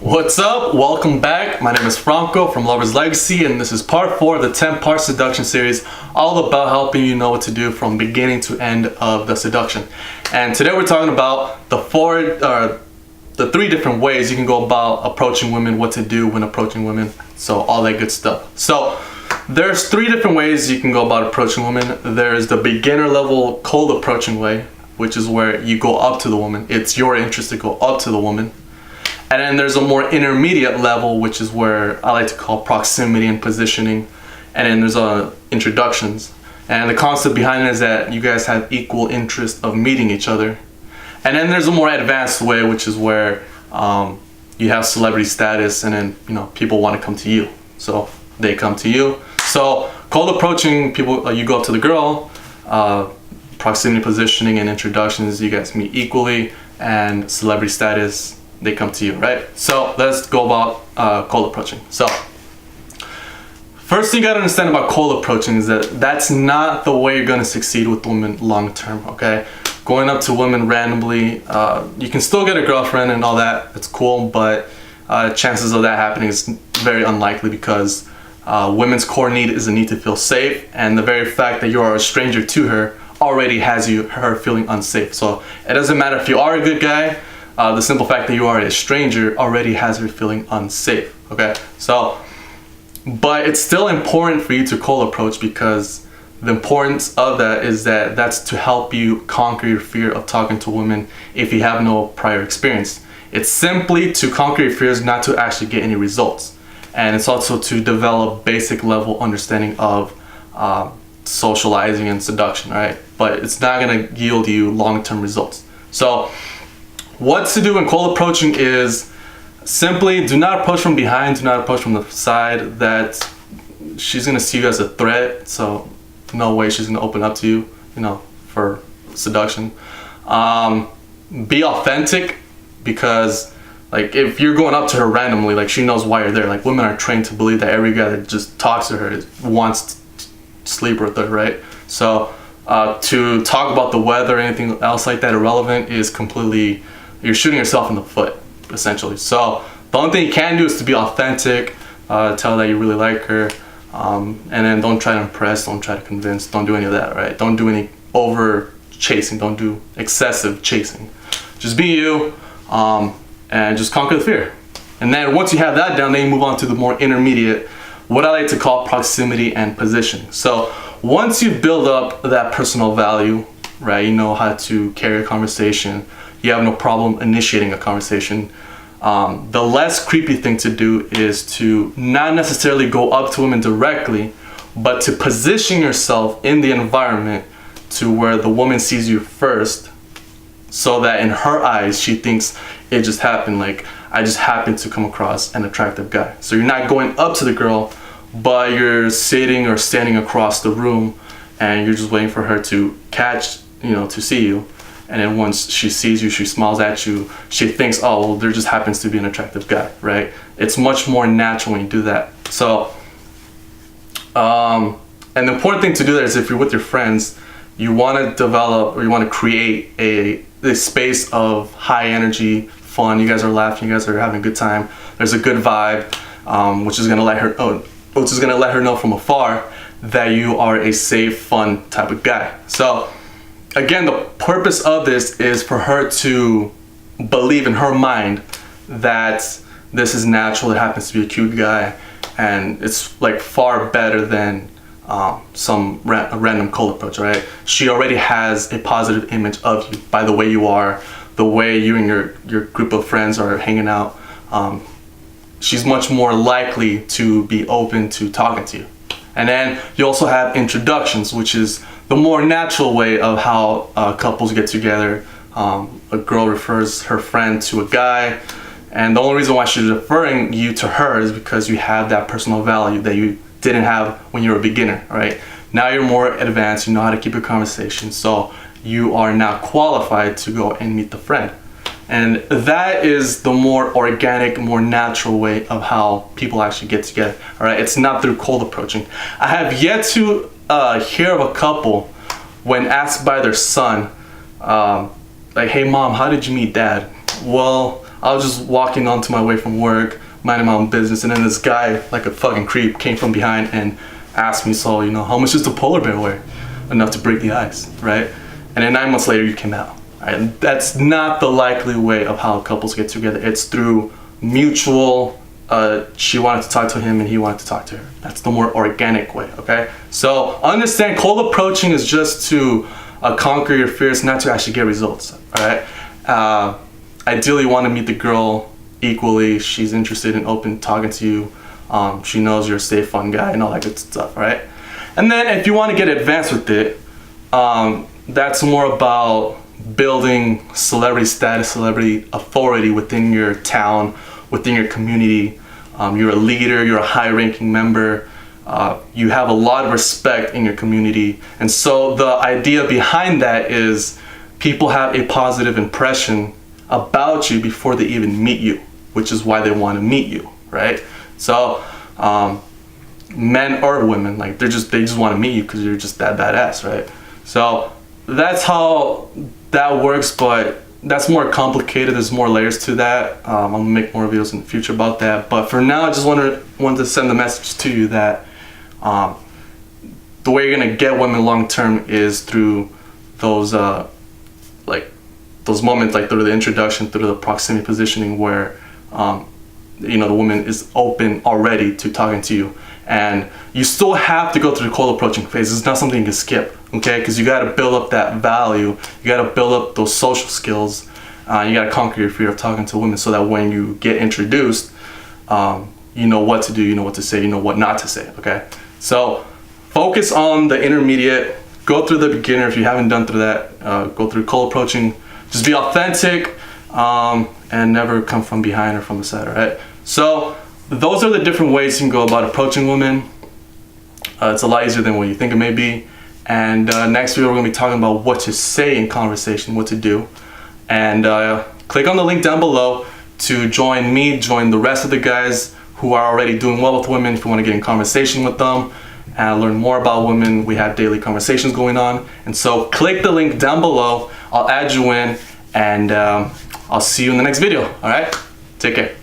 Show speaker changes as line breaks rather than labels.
What's up? Welcome back. My name is Franco from Lovers Legacy, and this is part 4 of the 10-part seduction series, all about helping you know what to do from beginning to end of the seduction. And today we're talking about the 3 different ways you can go about approaching women, what to do when approaching women, so all that good stuff. So there's 3 different ways you can go about approaching women. There's the beginner level cold approaching way, which is where you go up to the woman. It's your interest to go up to the woman. And then there's a more intermediate level, which is where I like to call proximity and positioning. And then there's introductions. And the concept behind it is that you guys have equal interest of meeting each other. And then there's a more advanced way, which is where you have celebrity status, and then people want to come to you, so they come to you. So cold approaching, people, you go up to the girl. Proximity, positioning, and introductions, you guys meet equally. And celebrity status, they come to you, right? So let's go about cold approaching. So first thing you gotta understand about cold approaching is that that's not the way you're gonna succeed with women long term, okay? Going up to women randomly, you can still get a girlfriend and all that, it's cool, but chances of that happening is very unlikely because women's core need is a need to feel safe, and the very fact that you are a stranger to her already has her feeling unsafe. So it doesn't matter if you are a good guy, the simple fact that you are a stranger already has her feeling unsafe, okay? So, but it's still important for you to cold approach, because the importance of that is that that's to help you conquer your fear of talking to women if you have no prior experience. It's simply to conquer your fears, not to actually get any results. And it's also to develop basic level understanding of socializing and seduction, right? But it's not gonna yield you long-term results. So what to do in cold approaching is simply do not approach from behind, do not approach from the side. That she's gonna see you as a threat, so no way she's gonna open up to you, for seduction. Be authentic, because if you're going up to her randomly, she knows why you're there. Women are trained to believe that every guy that just talks to her wants to sleep with her, right? So to talk about the weather or anything else like that irrelevant is completely, you're shooting yourself in the foot, essentially. So the only thing you can do is to be authentic, tell that you really like her, and then don't try to impress, don't try to convince, don't do any of that, right? Don't do any over chasing, don't do excessive chasing. Just be you, and just conquer the fear. And then once you have that down, then you move on to the more intermediate, what I like to call proximity and positioning. So once you build up that personal value, right, you know how to carry a conversation, you have no problem initiating a conversation, the less creepy thing to do is to not necessarily go up to women directly, but to position yourself in the environment to where the woman sees you first, so that in her eyes she thinks it just happened, I just happened to come across an attractive guy. So you're not going up to the girl, but you're sitting or standing across the room, and you're just waiting for her to catch, to see you. And then once she sees you, she smiles at you, she thinks, oh, well, there just happens to be an attractive guy, right? It's much more natural when you do that. So, and the important thing to do there is, if you're with your friends, you want to develop, or you want to create a space of high energy, fun. You guys are laughing, you guys are having a good time. There's a good vibe, which is gonna let her know from afar that you are a safe, fun type of guy. So again, the purpose of this is for her to believe in her mind that this is natural, it happens to be a cute guy, and it's far better than some random cold approach, right? She already has a positive image of you by the way you are, the way you and your group of friends are hanging out. She's much more likely to be open to talking to you. And then you also have introductions, which is the more natural way of how couples get together. A girl refers her friend to a guy, and the only reason why she's referring you to her is because you have that personal value that you didn't have when you were a beginner, right? Now you're more advanced, you know how to keep your conversation, so you are now qualified to go and meet the friend. And that is the more organic, more natural way of how people actually get together, all right? It's not through cold approaching. I have yet to hear of a couple, when asked by their son, hey mom, how did you meet dad? Well, I was just walking onto my way from work, minding my own business, and then this guy, like a fucking creep, came from behind and asked me, so, you know, how much does the polar bear weigh? Enough to break the ice, right? And then 9 months later, you came out. Right? And that's not the likely way of how couples get together. It's through mutual, she wanted to talk to him and he wanted to talk to her. That's the more organic way, okay? So understand, cold approaching is just to conquer your fears, not to actually get results, all right? Ideally, you want to meet the girl equally. She's interested and open talking to you. She knows you're a safe, fun guy and all that good stuff, right? And then if you want to get advanced with it, that's more about building celebrity status, celebrity authority within your town, within your community. You're a leader, you're a high-ranking member. You have a lot of respect in your community. And so the idea behind that is people have a positive impression about you before they even meet you, which is why they want to meet you, right? So men or women, like they just want to meet you because you're just that badass, right? So that's how that works, but that's more complicated. There's more layers to that. I'm gonna make more videos in the future about that, but for now I just wanted to send the message to you that the way you're gonna get women long term is through those those moments, like through the introduction, through the proximity positioning, where you know, the woman is open already to talking to you. And you still have to go through the cold approaching phase. It's not something you can skip, okay? Because you got to build up that value. You got to build up those social skills. You got to conquer your fear of talking to women so that when you get introduced, you know what to do, you know what to say, you know what not to say, okay? So focus on the intermediate. Go through the beginner if you haven't done through that. Go through cold approaching. Just be authentic and never come from behind or from the side, all right? So those are the different ways you can go about approaching women. It's a lot easier than what you think it may be. And next video, we're gonna be talking about what to say in conversation, what to do. And click on the link down below to join me, join the rest of the guys who are already doing well with women if you wanna get in conversation with them and learn more about women. We have daily conversations going on. And so click the link down below. I'll add you in and I'll see you in the next video, all right? Take care.